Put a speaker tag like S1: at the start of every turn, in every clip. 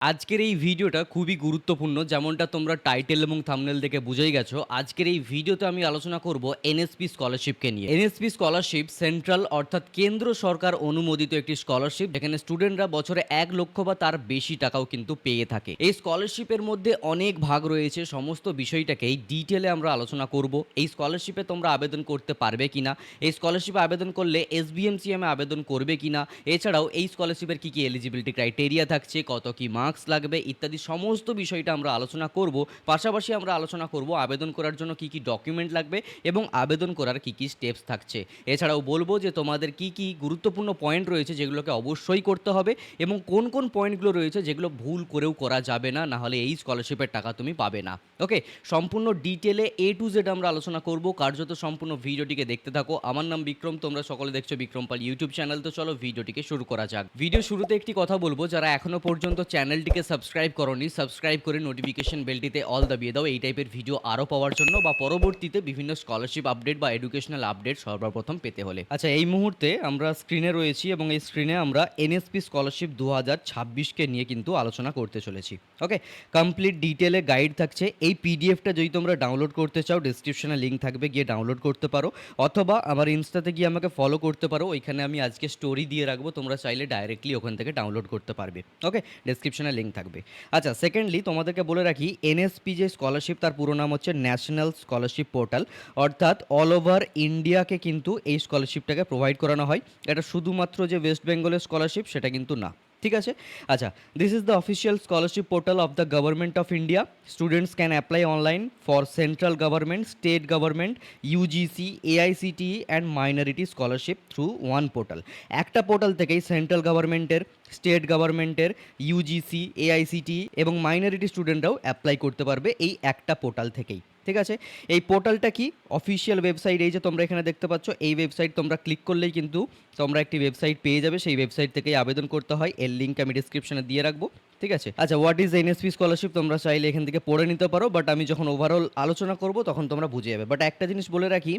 S1: আজকের এই ভিডিওটা খুবই গুরুত্বপূর্ণ। যেমনটা তোমরা টাইটেল এবং থাম্বনেল দেখে বুঝেই গেছো। আজকের এই ভিডিওতে আমি আলোচনা করব এনএসপি স্কলারশিপকে নিয়ে। এনএসপি স্কলারশিপ সেন্ট্রাল অর্থাৎ কেন্দ্র সরকার অনুমোদিত একটি স্কলারশিপ, যেখানে স্টুডেন্টরা বছরে ১ লক্ষ বা তার বেশি টাকাও কিন্তু পেয়ে থাকে। এই স্কলারশিপের মধ্যে অনেক ভাগ রয়েছে। সমস্ত বিষয়টাকেই ডিটেলে আমরা আলোচনা করব। এই স্কলারশিপে তোমরা আবেদন করতে পারবে কিনা, এই স্কলারশিপে আবেদন করলে এসবিএমসিএমে আবেদন করবে কিনা, এছাড়াও এই স্কলারশিপের কি এলিজিবিলিটি ক্রাইটেরিয়া থাকছে, কত কি মার্কস লাগবে ইত্যাদি সমস্ত বিষয়টা আমরা আলোচনা করব। পাশাপাশি আমরা আলোচনা করব আবেদন করার জন্য কি কি ডকুমেন্ট লাগবে এবং আবেদন করার কি কি স্টেপস থাকছে। এছাড়াও বলবো যে তোমাদের কি কি গুরুত্বপূর্ণ পয়েন্ট রয়েছে যেগুলোকে অবশ্যই করতে হবে এবং কোন কোন পয়েন্টগুলো রয়েছে যেগুলো ভুল করেও করা যাবে না, নাহলে এই স্কলারশিপের টাকা তুমি পাবে না। ওকে, সম্পূর্ণ ডিটেলে এ টু জেড আমরা আলোচনা করব। কার্যত সম্পূর্ণ ভিডিওটিকে দেখতে থাকো। আমার নাম বিক্রম, তোমরা সকলে দেখছো বিক্রম পাল ইউটিউব চ্যানেল। তো চলো ভিডিওটিকে শুরু করা যাক। ভিডিও শুরুতে একটি কথা বলবো, যারা এখনো পর্যন্ত চ্যানেলটিকে সাবস্ক্রাইব করোনি, সাবস্ক্রাইব করে নোটিফিকেশন বেলটিতে অল দাবিয়ে দাও এই টাইপের ভিডিও আরও পাওয়ার জন্য বা পরবর্তীতে বিভিন্ন স্কলারশিপ আপডেট বা এডুকেশনাল আপডেট সর্বপ্রথম পেতে হলে। আচ্ছা, এই মুহূর্তে আমরা স্ক্রিনে রয়েছি এবং এই স্ক্রিনে আমরা এনএসপি স্কলারশিপ 2026কে নিয়ে কিন্তু আলোচনা করতে চলেছি। ওকে, কমপ্লিট ডিটেলে গাইড থাকছে। এই পিডিএফটা যদি তোমরা ডাউনলোড করতে চাও, ডিসক্রিপশনে লিঙ্ক থাকবে, গিয়ে ডাউনলোড করতে পারো, অথবা আমার ইনস্টাতে গিয়ে আমাকে ফলো করতে পারো। ওইখানে আমি আজকে স্টোরি দিয়ে রাখবো, তোমরা চাইলে ডাইরেক্টলি ওখান থেকে ডাউনলোড করতে পারবে। ওকে, ডিসক্রিপশনে লিঙ্ক থাকবে। আচ্ছা, সেকেন্ডলি তোমাদেরকে বলে রাখি, এনএসপি যে স্কলারশিপ তার পুরো নাম হচ্ছে ন্যাশনাল স্কলারশিপ পোর্টাল, অর্থাৎ অল ওভার ইন্ডিয়াকে কিন্তু এই স্কলারশিপটাকে প্রোভাইড করানো হয়। এটা শুধুমাত্র যে ওয়েস্ট বেঙ্গলের স্কলারশিপ সেটা কিন্তু না, ঠিক আছে। আচ্ছা, this is the official scholarship portal of the government of India. Students can apply online for central government, state government, UGC, AICTE and minority scholarship through one portal. একটা পোর্টাল থেকেই central গভর্নমেন্টের, state গভর্নমেন্টের, UGC, AICTE এবং minority স্টুডেন্টরাও apply করতে পারবে এই একটা portal থেকেই, ঠিক আছে। এই পোর্টালটা কি অফিসিয়াল ওয়েবসাইট, এই যে তোমরা এখানে দেখতে পাচ্ছ এই ওয়েবসাইট তোমরা ক্লিক করলেই কিন্তু তোমরা একটি ওয়েবসাইট পেয়ে যাবে। সেই ওয়েবসাইট থেকেই আবেদন করতে হয়, এর লিঙ্ক আমি ডিসক্রিপশনে দিয়ে রাখবো, ঠিক আছে। আচ্ছা, হোয়াট ইজ এনএসপি স্কলারশিপ তোমরা চাইলে এখান থেকে পড়ে নিতে পারো, বাট আমি যখন ওভারঅল আলোচনা করব তখন তোমরা বুঝে যাবে। বাট একটা জিনিস বলে রাখি,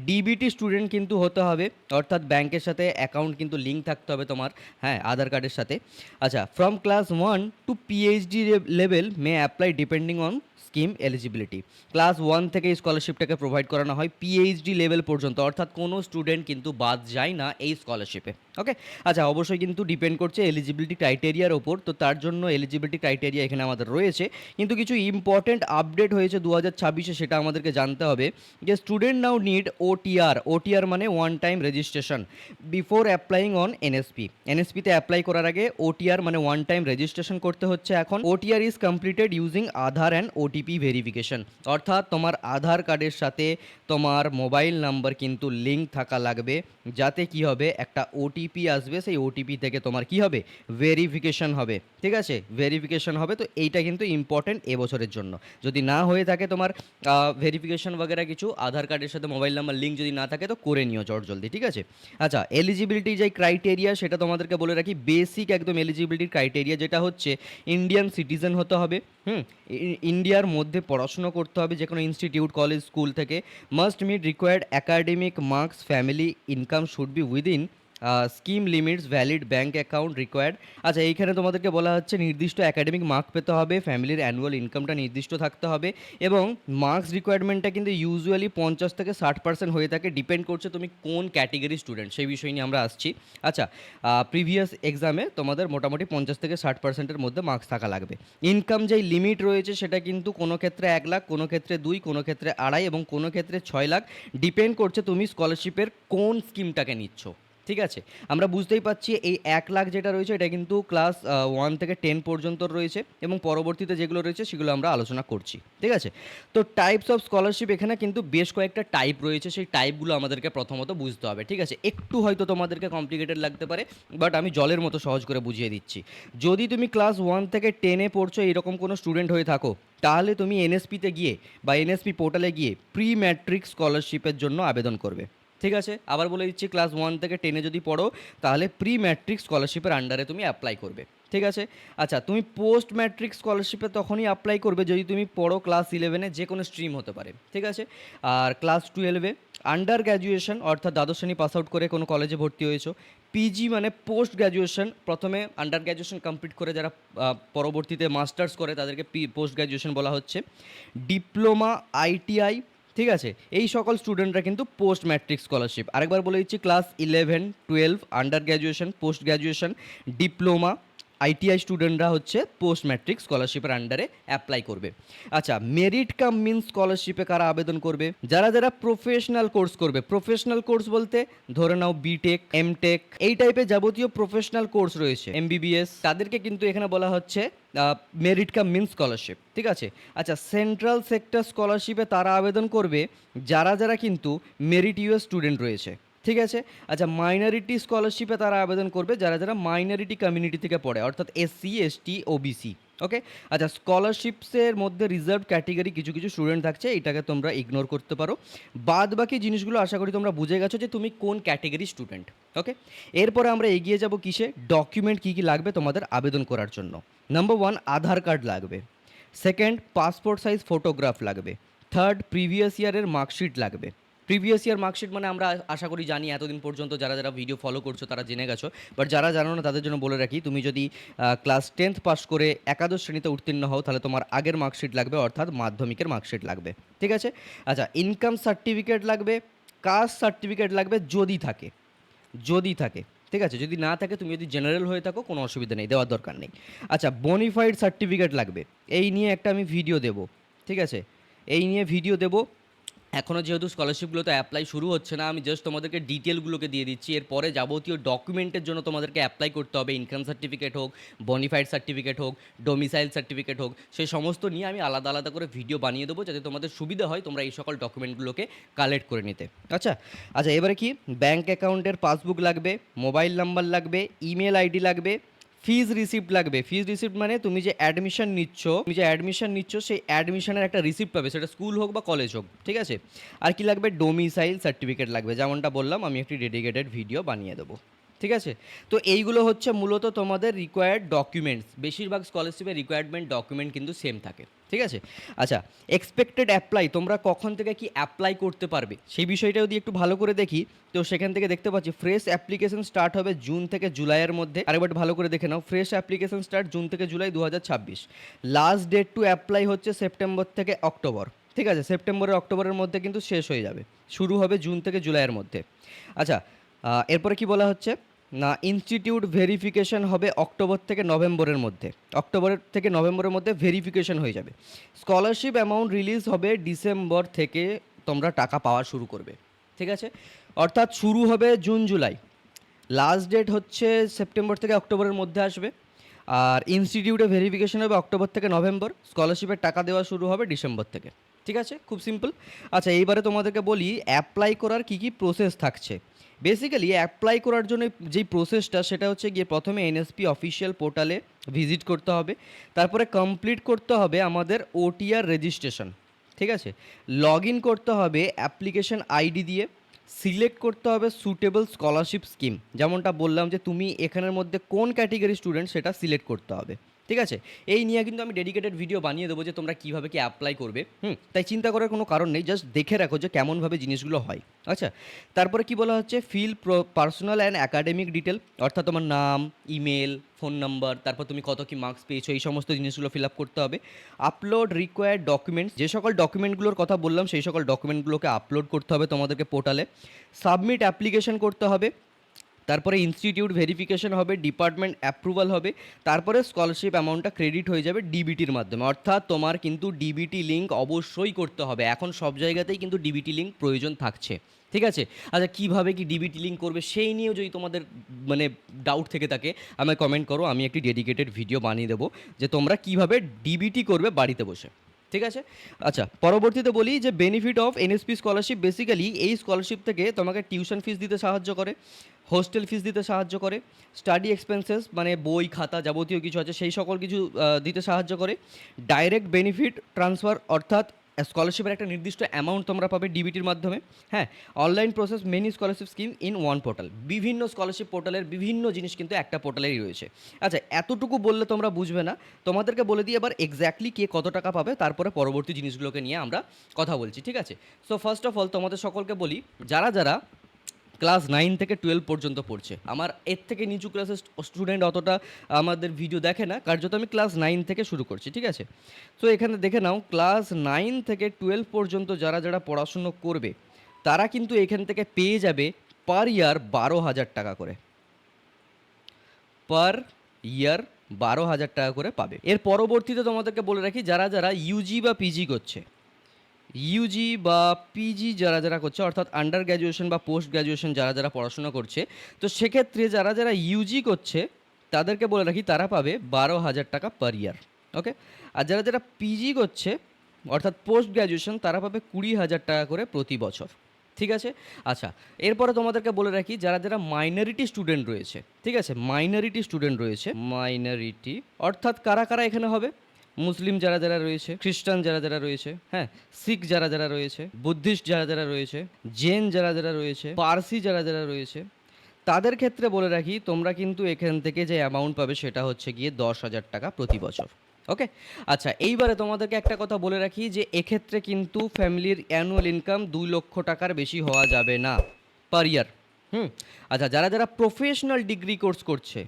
S1: ডিবিটি স্টুডেন্ট কিন্তু হতে হবে, অর্থাৎ ব্যাংকের সাথে অ্যাকাউন্ট কিন্তু লিঙ্ক থাকতে হবে তোমার, হ্যাঁ, আধার কার্ডের সাথে। আচ্ছা, from class 1 two PhD level may apply depending on scheme eligibility. Class 1 থেকে এই স্কলারশিপটাকে প্রোভাইড করানো হয় পিএইচডি লেভেল পর্যন্ত, অর্থাৎ কোনো স্টুডেন্ট কিন্তু বাদ যায় না এই স্কলারশিপে। ওকে, আচ্ছা, অবশ্যই কিন্তু ডিপেন্ড করছে এলিজিবিলিটি ক্রাইটেরিয়ার ওপর। তো তার জন্য এলিজিবিলিটি ক্রাইটেরিয়া এখানে আমাদের রয়েছে, কিন্তু কিছু ইম্পর্টেন্ট আপডেট হয়েছে 2026-এ, সেটা আমাদেরকে জানতে হবে। যে স্টুডেন্ট নাও নিড ওটিআর, ওটিআর মানে one time registration before applying on NSP. এনএসপিতে অ্যাপ্লাই করার আগে ওটিআর মানে ওয়ান টাইম রেজিস্ট্রেশন করতে হচ্ছে। এখন OTR is completed using Aadhaar and OTP verification, অর্থাৎ তোমার আধার কার্ডের সাথে তোমার মোবাইল নাম্বার কিন্তু লিঙ্ক থাকা লাগবে, যাতে কি হবে একটা ওটিপি আসবে, সেই ওটিপি থেকে তোমার কি হবে ভেরিফিকেশন হবে, ঠিক আছে, ভেরিফিকেশন হবে। তো এইটা কিন্তু ইম্পর্টেন্ট এবছরের জন্য। যদি না হয়ে থাকে তোমার ভেরিফিকেশন বগেরা কিছু, আধার কার্ডের সাথে মোবাইল নাম্বার লিঙ্ক যদি না থাকে তো করে নিও চট জলদি, ঠিক আছে। আচ্ছা, এলিজিবিলিটি যে ক্রাইটেরিয়া সেটা তোমাদেরকে বলে রাখি, বেসিক একদম এলিজিবিলিটির ক্রাইটেরিয়া যেটা হচ্ছে ইন্ডিয়ান সিটিজেন হতে হবে, ইন্ডিয়ার মধ্যে পড়াশুনো করতে হবে যে কোনো ইনস্টিটিউট, কলেজ, স্কুল থেকে। Must meet required academic marks, family income should be within scheme limits, valid bank account required. আচ্ছা, এইখানে তোমাদেরকে বলা হচ্ছে নির্দিষ্ট একাডেমিক মার্ক পেতে হবে, ফ্যামিলির অ্যানুয়াল ইনকামটা নির্দিষ্ট থাকতে হবে, এবং মার্কস রিকোয়ারমেন্টটা কিন্তু ইউজুয়ালি 50 থেকে 60% হয়ে থাকে, ডিপেন্ড করছে তুমি কোন ক্যাটেগরি স্টুডেন্ট, সেই বিষয় নিয়ে আমরা আসছি। আচ্ছা, প্রিভিয়াস এক্সামে তোমাদের মোটামুটি 50 থেকে 60%-এর মধ্যে মার্কস থাকা লাগবে। ইনকাম যেই লিমিট রয়েছে সেটা কিন্তু কোনো ক্ষেত্রে 1 লাখ, কোনো ক্ষেত্রে 2, কোনো ক্ষেত্রে 2.5 এবং কোনো ক্ষেত্রে 6 লাখ, ডিপেন্ড করছে তুমি স্কলারশিপের কোন স্কিমটাকে নিচ্ছ, ঠিক আছে। আমরা বুঝতেই পাচ্ছি এই 1 লাখ যেটা রয়েছে এটা কিন্তু ক্লাস 1 থেকে 10 পর্যন্ত রয়েছে, এবং পরবর্তীতে যেগুলো রয়েছে সেগুলো আমরা আলোচনা করছি, ঠিক আছে। তো টাইপস অফ স্কলারশিপ এখানে কিন্তু বেশ কয়েকটা টাইপ রয়েছে, সেই টাইপগুলো আমাদেরকে প্রথমত বুঝতে হবে, ঠিক আছে। একটু হয়তো তোমাদেরকে কমপ্লিকেটেড লাগতে পারে, বাট আমি জলের মতো সহজ করে বুঝিয়ে দিচ্ছি। যদি তুমি ক্লাস 1 থেকে 10-এ পড়ছো এরকম কোনো স্টুডেন্ট হয়ে থাকো, তাহলে তুমি এনএসপিতে গিয়ে বা এনএসপি পোর্টালে গিয়ে প্রি ম্যাট্রিক স্কলারশিপের জন্য আবেদন করবে, ঠিক আছে। আবার বলে দিচ্ছি, ক্লাস 1 থেকে 10-এ যদি পড়ো তাহলে প্রি ম্যাট্রিক স্কলারশিপের আন্ডারে তুমি অ্যাপ্লাই করবে, ঠিক আছে। আচ্ছা, তুমি পোস্ট ম্যাট্রিক স্কলারশিপে তখনই অ্যাপ্লাই করবে যদি তুমি পড়ো ক্লাস 11-এ, যে কোনো স্ট্রিম হতে পারে, ঠিক আছে। আর ক্লাস 12-এ আন্ডার গ্র্যাজুয়েশন অর্থাৎ দ্বাদশ শ্রেণী পাস আউট করে কোনো কলেজে ভর্তি হয়েছো, পিজি মানে পোস্ট গ্র্যাজুয়েশন, প্রথমে আন্ডার গ্র্যাজুয়েশন কমপ্লিট করে যারা পরবর্তীতে মাস্টার্স করে তাদেরকে পোস্ট গ্র্যাজুয়েশন বলা হচ্ছে। ডিপ্লোমা, আইটিআই, ঠিক আছে, এই সকল স্টুডেন্টরা কিন্তু পোস্ট ম্যাট্রিক স্কলারশিপ। আরেকবার বলে দিচ্ছি, class 11, 12 under graduation, post graduation, diploma, ITI স্টুডেন্টরা হচ্ছে পোস্ট ম্যাট্রিক স্কলারশিপের আন্ডারে অ্যাপ্লাই করবে। আচ্ছা, মেরিট কাম মিন স্কলারশিপে কারা আবেদন করবে? যারা যারা প্রফেশনাল কোর্স করবে। প্রফেশনাল কোর্স বলতে ধরে নাও বিটেক, এমটেক, এই টাইপের যাবতীয় প্রফেশনাল কোর্স রয়েছে, এমবিবিএস, তাদেরকে কিন্তু এখানে বলা হচ্ছে মেরিট কাম মিন স্কলারশিপ, ঠিক আছে। আচ্ছা, সেন্ট্রাল সেক্টর স্কলারশিপে তারা আবেদন করবে যারা যারা কিন্তু মেরিট ইউএস স্টুডেন্ট রয়েছে, ঠিক আছে। আচ্ছা, মাইনরিটি স্কলারশিপে তারা আবেদন করবে যারা যারা মাইনরিটি কমিউনিটি থেকে পড়ে, অর্থাৎ এসসি, এসটি, ওবিসি, ওকে। আচ্ছা, স্কলারশিপসের মধ্যে রিজার্ভ ক্যাটেগরি কিছু কিছু স্টুডেন্ট থাকছে, এটাকে তোমরা ইগনোর করতে পারো। বাদ বাকি জিনিসগুলো আশা করি তোমরা বুঝে গেছো যে তুমি কোন ক্যাটেগরি স্টুডেন্ট, ওকে। এরপরে আমরা এগিয়ে যাব কিসে, ডকুমেন্ট কী কী লাগবে তোমাদের আবেদন করার জন্য। নাম্বার 1, আধার কার্ড লাগবে। সেকেন্ড, পাসপোর্ট সাইজ ফটোগ্রাফ লাগবে। থার্ড, প্রিভিয়াস ইয়ারের মার্কশিট লাগবে। প্রিভিয়াস ইয়ার মার্কশিট মানে আমরা আশা করি জানি, এতদিন পর্যন্ত যারা যারা ভিডিও ফলো করছো তারা জেনে গেছো, বাট যারা জানো না তাদের জন্য বলে রাখি, তুমি যদি ক্লাস 10th পাস করে একাদশ শ্রেণীতে উত্তীর্ণ হও তাহলে তোমার আগের মার্কশিট লাগবে, অর্থাৎ মাধ্যমিকের মার্কশিট লাগবে, ঠিক আছে। আচ্ছা, ইনকাম সার্টিফিকেট লাগবে, কাস্ট সার্টিফিকেট লাগবে যদি থাকে, যদি থাকে, ঠিক আছে। যদি না থাকে, তুমি যদি জেনারেল হয়ে থাকো, কোনো অসুবিধা নেই, দেওয়ার দরকার নেই। আচ্ছা, বোনিফাইড সার্টিফিকেট লাগবে, এই নিয়ে একটা আমি ভিডিও দেবো, ঠিক আছে, এই নিয়ে ভিডিও দেবো। এখনও যেহেতু স্কলারশিপগুলোতে অ্যাপ্লাই শুরু হচ্ছে না, আমি জাস্ট তোমাদেরকে ডিটেলগুলোকে দিয়ে দিচ্ছি। এরপরে যাবতীয় ডকুমেন্টের জন্য তোমাদেরকে অ্যাপ্লাই করতে হবে, ইনকাম সার্টিফিকেট হোক, বনিফাইড সার্টিফিকেট হোক, ডোমিসাইল সার্টিফিকেট হোক, সেই সমস্ত নিয়ে আমি আলাদা আলাদা করে ভিডিও বানিয়ে দেবো, যাতে তোমাদের সুবিধা হয় তোমরা এই সকল ডকুমেন্টগুলোকে কালেক্ট করে নিতে। আচ্ছা আচ্ছা, এবারে কি, ব্যাঙ্ক অ্যাকাউন্টের পাসবুক লাগবে, মোবাইল নাম্বার লাগবে, ইমেল আইডি লাগবে, ফিজ রিসিপ্ট লাগবে। ফিজ রিসিপ্ট মানে তুমি যে অ্যাডমিশন নিচ্ছ সেই অ্যাডমিশনের একটা রিসিপ্ট পাবে, সেটা স্কুল হোক বা কলেজ হোক, ঠিক আছে। আর কি লাগবে, ডোমিসাইল সার্টিফিকেট লাগবে, যেমনটা বললাম আমি একটি ডেডিকেটেড ভিডিও বানিয়ে দেবো, ঠিক আছে। তো এইগুলো হচ্ছে মূলত তোমাদের রিকোয়ার্ড ডকুমেন্টস। বেশিরভাগ স্কলারশিপের রিকোয়ারমেন্ট ডকুমেন্ট কিন্তু সেম থাকে, ঠিক আছে। আচ্ছা, এক্সপেক্টেড অ্যাপ্লাই, তোমরা কখন থেকে কি অ্যাপ্লাই করতে পারবে সেই বিষয়টা যদি একটু ভালো করে দেখি, তো সেখান থেকে দেখতে পাচ্ছি ফ্রেশ অ্যাপ্লিকেশন স্টার্ট হবে জুন থেকে জুলাইয়ের মধ্যে। আরেকবার ভালো করে দেখে নাও, ফ্রেশ অ্যাপ্লিকেশন স্টার্ট জুন থেকে July 2026। Last date to apply হচ্ছে সেপ্টেম্বর থেকে অক্টোবর, ঠিক আছে। অক্টোবরের মধ্যে কিন্তু শেষ হয়ে যাবে, শুরু হবে জুন থেকে জুলাইয়ের মধ্যে। আচ্ছা, এরপরে কি বলা হচ্ছে না, ইনস্টিটিউট ভেরিফিকেশন হবে অক্টোবর থেকে নভেম্বরের মধ্যে ভেরিফিকেশন হয়ে যাবে। স্কলারশিপ অ্যামাউন্ট রিলিজ হবে ডিসেম্বর থেকে, তোমরা টাকা পাওয়া শুরু করবে, ঠিক আছে। অর্থাৎ শুরু হবে জুন জুলাই, লাস্ট ডেট হচ্ছে সেপ্টেম্বর থেকে অক্টোবরের মধ্যে আসবে, আর ইনস্টিটিউটে ভেরিফিকেশন হবে অক্টোবর থেকে নভেম্বর, স্কলারশিপের টাকা দেওয়া শুরু হবে ডিসেম্বর থেকে, ঠিক আছে, খুব সিম্পল। আচ্ছা, এইবারে তোমাদেরকে বলি অ্যাপ্লাই করার কী কী প্রসেস থাকছে। বেসিক্যালি অ্যাপ্লাই করার জন্য যেই প্রসেসটা, সেটা হচ্ছে গিয়ে প্রথমে এনএসপি অফিসিয়াল পোর্টালে ভিজিট করতে হবে, তারপরে কমপ্লিট করতে হবে আমাদের ওটিআর রেজিস্ট্রেশন, ঠিক আছে। লগ ইন করতে হবে অ্যাপ্লিকেশন আইডি দিয়ে, সিলেক্ট করতে হবে সুটেবল স্কলারশিপ স্কিম, যেমনটা বললাম যে তুমি এখানের মধ্যে কোন ক্যাটেগরি স্টুডেন্ট সেটা সিলেক্ট করতে হবে, ঠিক আছে। এই নিয়ে কিন্তু আমি ডেডিকেটেড ভিডিও বানিয়ে দেবো যে তোমরা কীভাবে কি অ্যাপ্লাই করবে, তাই চিন্তা করার কোনো কারণ নেই, জাস্ট দেখে রাখো যে কেমনভাবে জিনিসগুলো হয়। আচ্ছা, তারপরে কি বলা হচ্ছে, fill personal and academic detail, অর্থাৎ তোমার নাম, ইমেল, ফোন নাম্বার, তারপর তুমি কত কি মার্কস পেয়েছো, এই সমস্ত জিনিসগুলো ফিল আপ করতে হবে। আপলোড রিকোয়ার্ড ডকুমেন্টস, যে সকল ডকুমেন্টগুলোর কথা বললাম সেই সকল ডকুমেন্টগুলোকে আপলোড করতে হবে তোমাদেরকে পোর্টালে। সাবমিট অ্যাপ্লিকেশন করতে হবে, তারপরে ইনস্টিটিউট ভেরিফিকেশন হবে, ডিপার্টমেন্ট অ্যাপ্রুভাল হবে, তারপরে স্কলারশিপ অ্যামাউন্টটা ক্রেডিট হয়ে যাবে ডিবিটির মাধ্যমে। অর্থাৎ তোমার কিন্তু ডিবিটি লিঙ্ক অবশ্যই করতে হবে, এখন সব জায়গাতেই কিন্তু ডিবিটি লিঙ্ক প্রয়োজন থাকছে, ঠিক আছে। আচ্ছা, কীভাবে কি ডিবিটি লিঙ্ক করবে সেই নিয়েও যদি তোমাদের মানে ডাউট থেকে থাকে, আমায় কমেন্ট করো, আমি একটি ডেডিকেটেড ভিডিও বানিয়ে দেবো যে তোমরা কীভাবে ডিবিটি করবে বাড়িতে বসে, ঠিক আছে। আচ্ছা, পরবর্তীতে বলি যে benefit of NSP scholarship, basically এই স্কলারশিপ থেকে তোমাকে টিউশন ফিস দিতে সাহায্য করে, হোস্টেল ফিস দিতে সাহায্য করে, স্টাডি এক্সপেন্সেস মানে বই খাতা যাবতীয় কিছু আছে সেই সকল কিছু দিতে সাহায্য করে। ডাইরেক্ট বেনিফিট ট্রান্সফার, অর্থাৎ স্কলারশিপের একটা নির্দিষ্ট অ্যামাউন্ট তোমরা পাবে ডিবিটির মাধ্যমে। হ্যাঁ, online process many scholarship scheme in one portal, বিভিন্ন স্কলারশিপ পোর্টালের বিভিন্ন জিনিস কিন্তু একটা পোর্টালেই রয়েছে। আচ্ছা, এতটুকু বললে তোমরা বুঝবে না, তোমাদেরকে বলে দিই এবার এক্স্যাক্টলি কে কত টাকা পাবে, তারপরে পরবর্তী জিনিসগুলোকে নিয়ে আমরা কথা বলছি, ঠিক আছে। সো ফার্স্ট অফ অল তোমাদের সকলকে বলি, যারা যারা ক্লাস 9 থেকে 12 পর্যন্ত পড়ছে। আমার এর থেকে নিচু ক্লাসের স্টুডেন্ট অতটা আমাদের ভিডিও দেখে না, কার্যত আমি ক্লাস 9 থেকে শুরু করছি, ঠিক আছে? তো এখানে দেখে নাও ক্লাস 9 থেকে 12 পর্যন্ত যারা পড়াশুনো করবে তারা কিন্তু এখান থেকে পেয়ে যাবে পার ইয়ার 12,000 টাকা করে। পার ইয়ার 12,000 টাকা করে পাবে। এর পরবর্তীতে তোমাদেরকে বলে রাখি, যারা ইউজি বা পিজি করছে, ইউজি বা পিজি যারা করছে, অর্থাৎ আন্ডার গ্র্যাজুয়েশন বা পোস্ট গ্র্যাজুয়েশন যারা পড়াশোনা করছে, তো সেক্ষেত্রে যারা ইউজি করছে তাদেরকে বলে রাখি তারা পাবে 12,000 টাকা পার ইয়ার। ওকে, আর যারা পিজি করছে অর্থাৎ পোস্ট গ্র্যাজুয়েশন তারা পাবে 20,000 টাকা করে প্রতি বছর। ঠিক আছে? আচ্ছা, এরপরে তোমাদেরকে বলে রাখি যারা মাইনরিটি স্টুডেন্ট রয়েছে, ঠিক আছে, মাইনরিটি স্টুডেন্ট রয়েছে, মাইনরিটি অর্থাৎ কারা এখানে হবে, মুসলিম যারা রয়েছে, খ্রিস্টান যারা রয়েছে, হ্যাঁ, শিখ যারা রয়েছে, বুদ্ধিস্ট যারা রয়েছে, জৈন যারা রয়েছে, পার্সি যারা রয়েছে, তাদের ক্ষেত্রে বলে রাখি তোমরা কিন্তু এখান থেকে যে অ্যামাউন্ট পাবে সেটা হচ্ছে গিয়ে 10,000 টাকা প্রতি বছর। ওকে, আচ্ছা, এইবারে তোমাদেরকে একটা কথা বলে রাখি যে এক্ষেত্রে কিন্তু ফ্যামিলির অ্যানুয়াল ইনকাম 2 লক্ষ টাকার বেশি হওয়া যাবে না পার ইয়ার। আচ্ছা, যারা প্রফেশনাল ডিগ্রি কোর্স করছে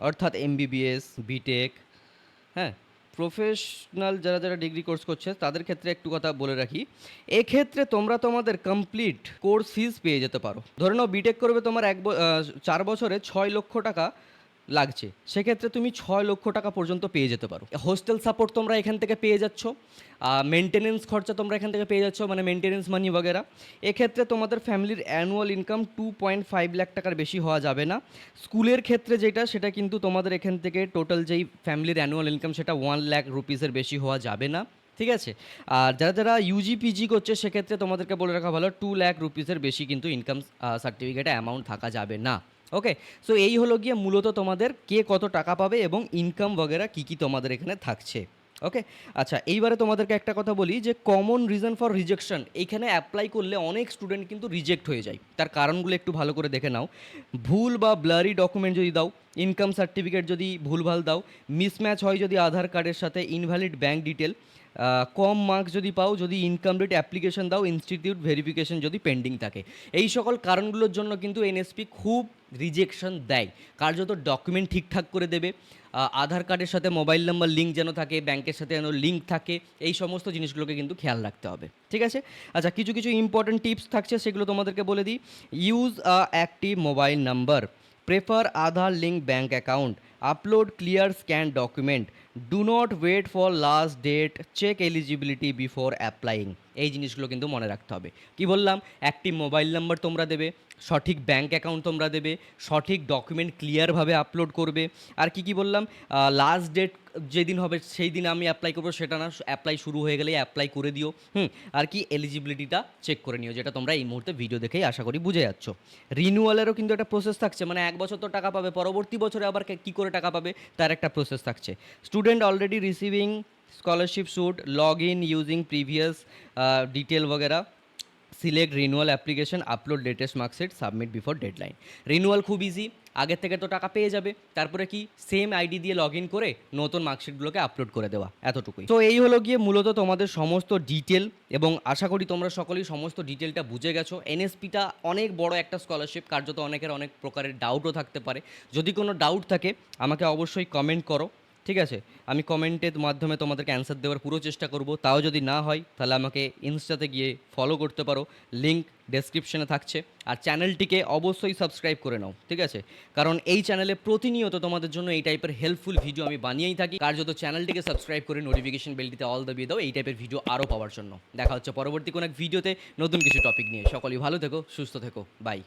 S1: অর্থাৎ এমবিবিএস, বিটেক, হ্যাঁ, প্রফেশনাল যারা ডিগ্রি কোর্স করছে তাদের ক্ষেত্রে একটু কথা বলে রাখি, এক্ষেত্রে তোমরা তোমাদের কমপ্লিট কোর্স ফিজ পেয়ে যেতে পারো। ধরে নাও বিটেক করবে তোমার 4 বছরে 6 লক্ষ টাকা লাগছে, সেক্ষেত্রে তুমি 6 লক্ষ টাকা পর্যন্ত পেয়ে যেতে পারো। হোস্টেল সাপোর্ট তোমরা এখান থেকে পেয়ে যাচ্ছ, মেনটেনেন্স খরচা তোমরা এখান থেকে পেয়ে যাচ্ছ, মানে মেনটেনেন্স মানি বগেরা। এক্ষেত্রে তোমাদের ফ্যামিলির অ্যানুয়াল ইনকাম 2.5 লাখ টাকার বেশি হওয়া যাবে না। স্কুলের ক্ষেত্রে সেটা কিন্তু তোমাদের এখান থেকে টোটাল যেই ফ্যামিলির অ্যানুয়াল ইনকাম সেটা 1 লাখ রুপিসের বেশি হওয়া যাবে না, ঠিক আছে? আর যারা ইউজি পিজি করছে সেক্ষেত্রে তোমাদেরকে বলে রাখা ভালো 2 লাখ রুপিসের বেশি কিন্তু ইনকাম সার্টিফিকেটে অ্যামাউন্ট থাকা যাবে না। ওকে, সো এই হলো গিয়ে মূলত তোমাদের কে কত টাকা পাবে এবং ইনকাম বগেরা কী তোমাদের এখানে থাকছে। ওকে, আচ্ছা, এইবারে তোমাদেরকে একটা কথা বলি যে কমন রিজন ফর রিজেকশন, এইখানে অ্যাপ্লাই করলে অনেক স্টুডেন্ট কিন্তু রিজেক্ট হয়ে যায়। তার কারণগুলো একটু ভালো করে দেখে নাও। ভুল বা ব্লারি ডকুমেন্ট যদি দাও, ইনকাম সার্টিফিকেট যদি ভুলভাল দাও, মিসম্যাচ হয় যদি আধার কার্ডের সাথে, ইনভ্যালিড ব্যাঙ্ক ডিটেল, কম মার্কস যদি পাও, যদি ইনকমপ্লিট অ্যাপ্লিকেশন দাও, ইনস্টিটিউট ভেরিফিকেশন যদি পেন্ডিং থাকে, এই সকল কারণগুলোর জন্য কিন্তু এনএসপি খুব রিজেকশন দেয়। কার্যত ডকুমেন্ট ঠিকঠাক করে দেবে, আধার কার্ডের সাথে মোবাইল নাম্বার লিঙ্ক যেন থাকে, ব্যাংকের সাথে যেন লিঙ্ক থাকে, এই সমস্ত জিনিসগুলোকে কিন্তু খেয়াল রাখতে হবে, ঠিক আছে? আচ্ছা, কিছু ইম্পর্টেন্ট টিপস থাকছে সেগুলো তোমাদেরকে বলে দিই। Use a active mobile number, prefer Aadhaar link bank account, upload clear scan document, do not wait for last date, check eligibility before applying. এই জিনিসগুলো কিন্তু মনে রাখতে হবে। কি বললাম? অ্যাক্টিভ মোবাইল নাম্বার তোমরা দেবে, সঠিক ব্যাঙ্ক অ্যাকাউন্ট তোমরা দেবে, সঠিক ডকুমেন্ট ক্লিয়ারভাবে আপলোড করবে। আর কি বললাম? লাস্ট ডেট যেদিন হবে সেই দিন আমি অ্যাপ্লাই করবো সেটা না, অ্যাপ্লাই শুরু হয়ে গেলেই অ্যাপ্লাই করে দিও। আর কি এলিজিবিলিটিটা চেক করে নিও, যেটা তোমরা এই মুহূর্তে ভিডিও দেখেই আশা করি বুঝে যাচ্ছ। রিনিউয়ালেরও কিন্তু একটা প্রসেস থাকছে, মানে 1 বছর তো টাকা পাবে, পরবর্তী বছরে আবার কী করে টাকা পাবে তার একটা প্রসেস থাকছে। Student already receiving scholarship should log in using previous detail वगैरह, select renewal application, upload latest marksheet, submit before deadline. Renewal খুব ইজি, আগের থেকে তো টাকা পেয়ে যাবে, তারপরে কি সেম আইডি দিয়ে লগ ইন করে নতুন মার্কশিটগুলোকে আপলোড করে দেওয়া, এতটুকুই। তো এই হলো গিয়ে মূলত তোমাদের সমস্ত ডিটেল, এবং আশা করি তোমরা সকলেই সমস্ত ডিটেলটা বুঝে গেছো। এনএসপিটা অনেক বড় একটা স্কলারশিপ, কার্যত অনেকের অনেক প্রকারের ডাউটও থাকতে পারে। যদি কোনো ডাউট থাকে আমাকে অবশ্যই কমেন্ট করো, ঠিক আছে? আমি কমেন্টের মাধ্যমে তোমাদেরকে অ্যান্সার দেওয়ার পুরো চেষ্টা করব। তাও যদি না হয় তাহলে আমাকে ইনস্টাতে গিয়ে ফলো করতে পারো, লিঙ্ক ডেসক্রিপশনে থাকছে। আর চ্যানেলটিকে অবশ্যই সাবস্ক্রাইব করে নাও, ঠিক আছে? কারণ এই চ্যানেলে প্রতিনিয়ত তোমাদের জন্য এই টাইপের হেল্পফুল ভিডিও আমি বানিয়েই থাকি। কার্যত চ্যানেলটিকে সাবস্ক্রাইব করে নোটিফিকেশন বেলটিতে অল দাবিয়ে দাও এই টাইপের ভিডিও আরও পাওয়ার জন্য। দেখা হচ্ছে পরবর্তী কোনো এক ভিডিওতে নতুন কিছু টপিক নিয়ে। সকলেই ভালো থেকো, সুস্থ থেকো, বাই।